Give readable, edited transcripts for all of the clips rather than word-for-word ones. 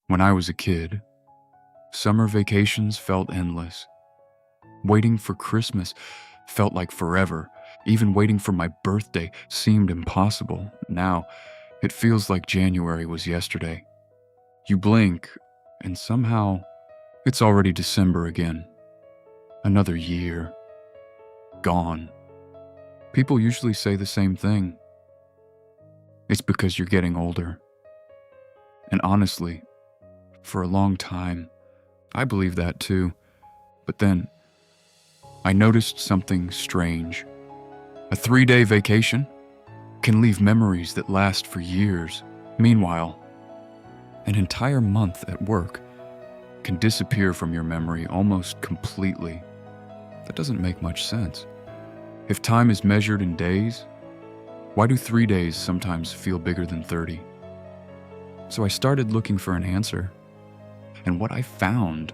When I was a kid, summer vacations felt endless. Waiting for Christmas felt like forever. Even waiting for my birthday seemed impossible. Now, it feels like January was yesterday. You blink, and somehow, it's already December again. Another year. Gone. People usually say the same thing. It's because you're getting older. And honestly, for a long time, I believed that too. But then, I noticed something strange. A 3-day vacation can leave memories that last for years. Meanwhile, an entire month at work can disappear from your memory almost completely. That doesn't make much sense. If time is measured in days, why do 3 days sometimes feel bigger than 30? So I started looking for an answer, and what I found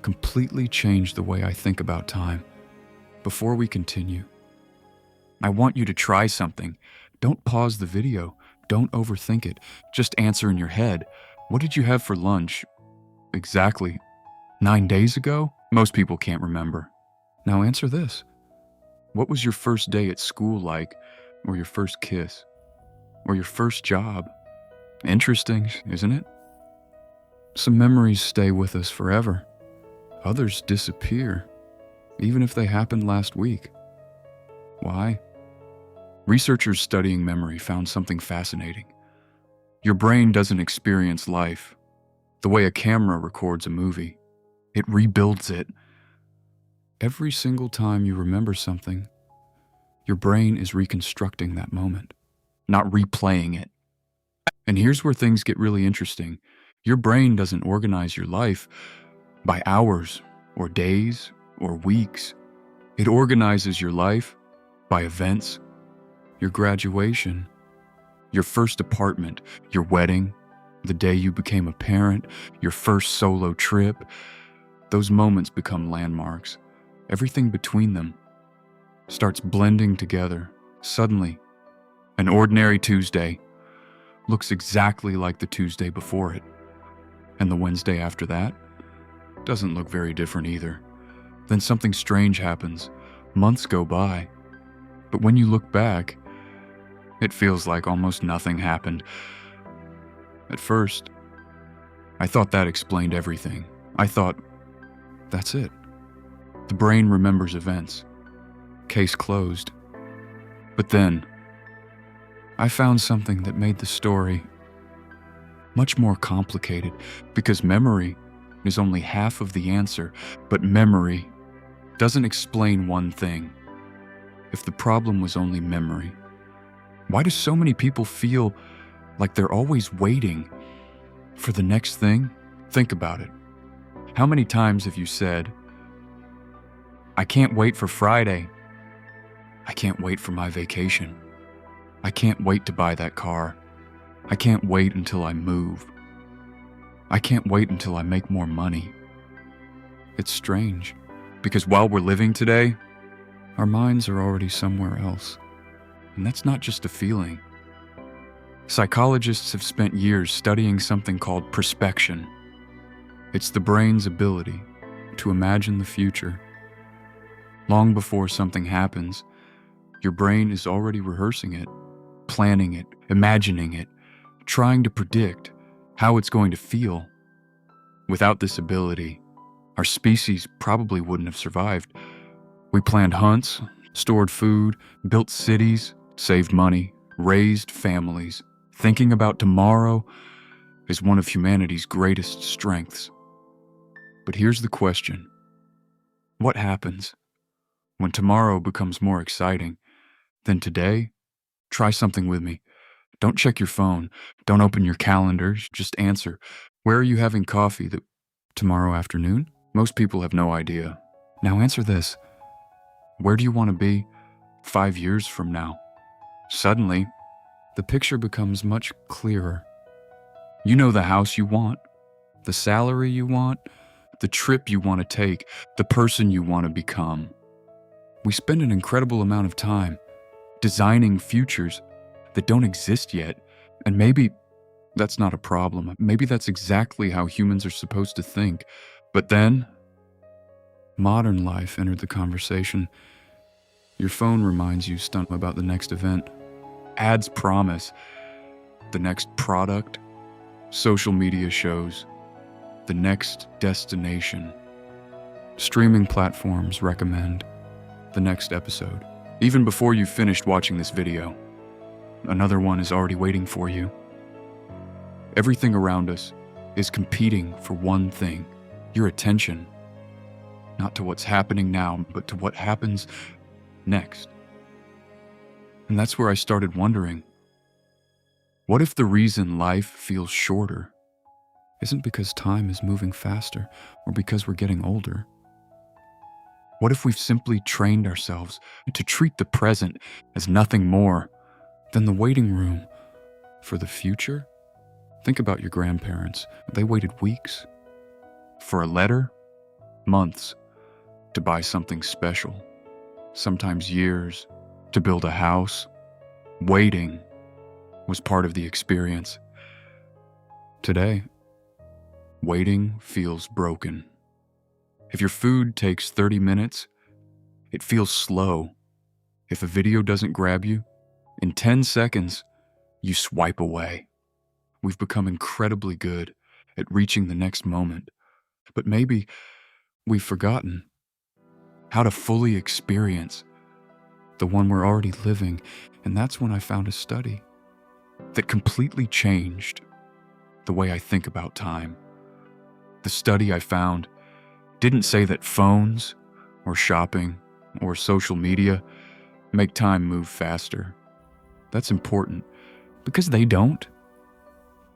completely changed the way I think about time. Before we continue, I want you to try something. Don't pause the video. Don't overthink it. Just answer in your head. What did you have for lunch? Exactly 9 days ago? Most people can't remember. Now answer this. What was your first day at school like? Or your first kiss? Or your first job? Interesting, isn't it? Some memories stay with us forever. Others disappear, even if they happened last week. Why? Researchers studying memory found something fascinating. Your brain doesn't experience life the way a camera records a movie. It rebuilds it. Every single time you remember something, your brain is reconstructing that moment, not replaying it. And here's where things get really interesting. Your brain doesn't organize your life by hours or days or weeks. It organizes your life by events, your graduation, your first apartment, your wedding, the day you became a parent, your first solo trip. Those moments become landmarks. Everything between them starts blending together. Suddenly, an ordinary Tuesday looks exactly like the Tuesday before it. And the Wednesday after that doesn't look very different either. Then something strange happens. Months go by. But when you look back, it feels like almost nothing happened. At first, I thought that explained everything. I thought, that's it. The brain remembers events. Case closed. But then, I found something that made the story much more complicated, because memory is only half of the answer, but memory doesn't explain one thing. If the problem was only memory, why do so many people feel like they're always waiting for the next thing? Think about it. How many times have you said, I can't wait for Friday. I can't wait for my vacation. I can't wait to buy that car. I can't wait until I move. I can't wait until I make more money. It's strange, because while we're living today, our minds are already somewhere else. And that's not just a feeling. Psychologists have spent years studying something called prospection. It's the brain's ability to imagine the future. Long before something happens, your brain is already rehearsing it, planning it, imagining it, trying to predict how it's going to feel. Without this ability, our species probably wouldn't have survived. We planned hunts, stored food, built cities, saved money, raised families. Thinking about tomorrow is one of humanity's greatest strengths. But here's the question. What happens when tomorrow becomes more exciting than today? Try something with me. Don't check your phone. Don't open your calendars. Just answer. Where are you having coffee tomorrow afternoon? Most people have no idea. Now answer this. Where do you want to be 5 years from now? Suddenly, the picture becomes much clearer. You know the house you want, the salary you want, the trip you want to take, the person you want to become. We spend an incredible amount of time designing futures that don't exist yet, and maybe That's not a problem. Maybe that's exactly how humans are supposed to think. But then, modern life entered the conversation. Your phone reminds you about the next event. Ads promise the next product. Social media shows the next destination. Streaming platforms recommend the next episode. Even before you've finished watching this video, another one is already waiting for you. Everything around us is competing for one thing: your attention. Not to what's happening now, but to what happens next. And that's where I started wondering, what if the reason life feels shorter isn't because time is moving faster or because we're getting older? What if we've simply trained ourselves to treat the present as nothing more than the waiting room for the future? Think about your grandparents. They waited weeks for a letter, months to buy something special, sometimes years to build a house. Waiting was part of the experience. Today, waiting feels broken. If your food takes 30 minutes, it feels slow. If a video doesn't grab you, in 10 seconds, you swipe away. We've become incredibly good at reaching the next moment, but maybe we've forgotten how to fully experience the one we're already living. And that's when I found a study that completely changed the way I think about time. The study I found didn't say that phones or shopping or social media make time move faster. That's important, because they don't.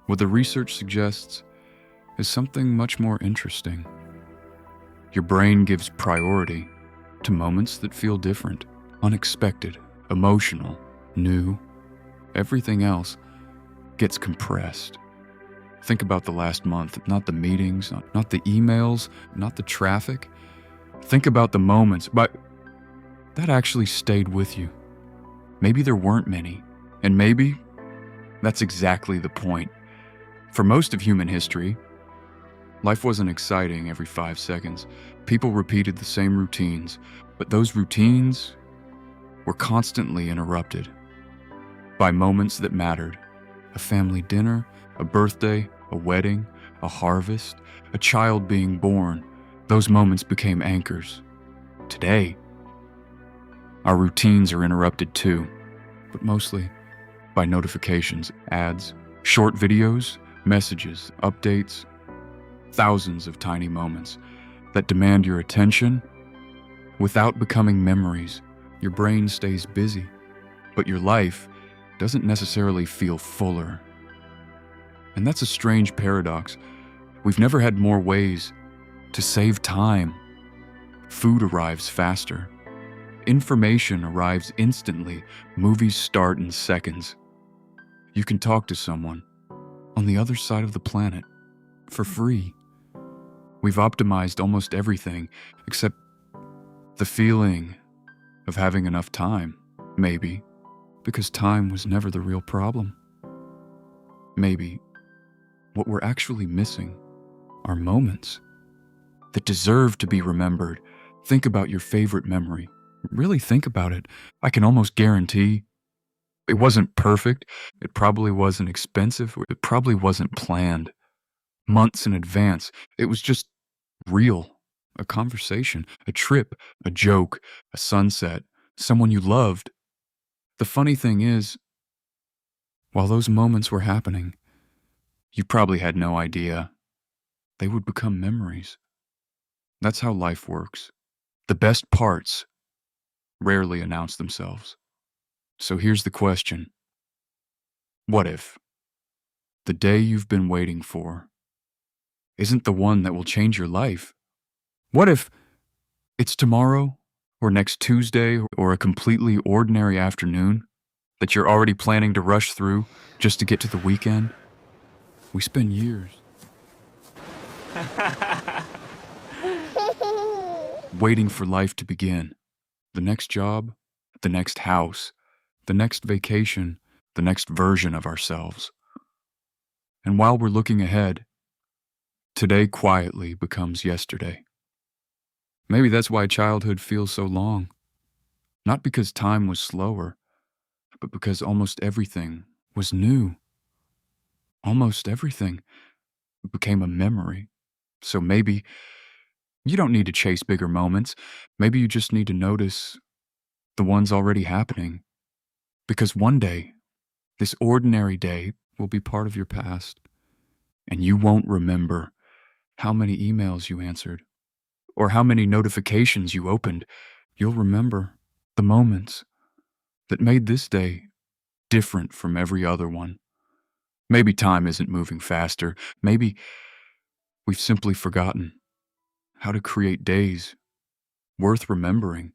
What the research suggests is something much more interesting. Your brain gives priority to moments that feel different, unexpected, emotional, new. Everything else gets compressed. Think about the last month, not the meetings, not the emails, not the traffic. Think about the moments, but that actually stayed with you. Maybe there weren't many, and maybe that's exactly the point. For most of human history, life wasn't exciting every 5 seconds. People repeated the same routines, but those routines were constantly interrupted by moments that mattered. A family dinner, a birthday, a wedding, a harvest, a child being born. Those moments became anchors. Today, our routines are interrupted too, but mostly by notifications, ads, short videos, messages, updates, thousands of tiny moments that demand your attention without becoming memories. Your brain stays busy, but your life doesn't necessarily feel fuller. And that's a strange paradox. We've never had more ways to save time. Food arrives faster. Information arrives instantly. Movies start in seconds. You can talk to someone on the other side of the planet for free. We've optimized almost everything except the feeling of having enough time, maybe, because time was never the real problem. Maybe what we're actually missing are moments that deserve to be remembered. Think about your favorite memory. Really think about it. I can almost guarantee it wasn't perfect. It probably wasn't expensive. It probably wasn't planned months in advance. It was just real. A conversation, a trip, a joke, a sunset, someone you loved. The funny thing is, while those moments were happening, you probably had no idea they would become memories. That's how life works. The best parts rarely announce themselves. So here's the question. What if the day you've been waiting for isn't the one that will change your life? What if it's tomorrow or next Tuesday or a completely ordinary afternoon that you're already planning to rush through just to get to the weekend? We spend years waiting for life to begin. The next job, the next house, the next vacation, the next version of ourselves. And while we're looking ahead, today quietly becomes yesterday. Maybe that's why childhood feels so long. Not because time was slower, but because almost everything was new. Almost everything became a memory. So maybe you don't need to chase bigger moments. Maybe you just need to notice the ones already happening. Because one day, this ordinary day will be part of your past, and you won't remember how many emails you answered or how many notifications you opened. You'll remember the moments that made this day different from every other one. Maybe time isn't moving faster. Maybe we've simply forgotten how to create days worth remembering.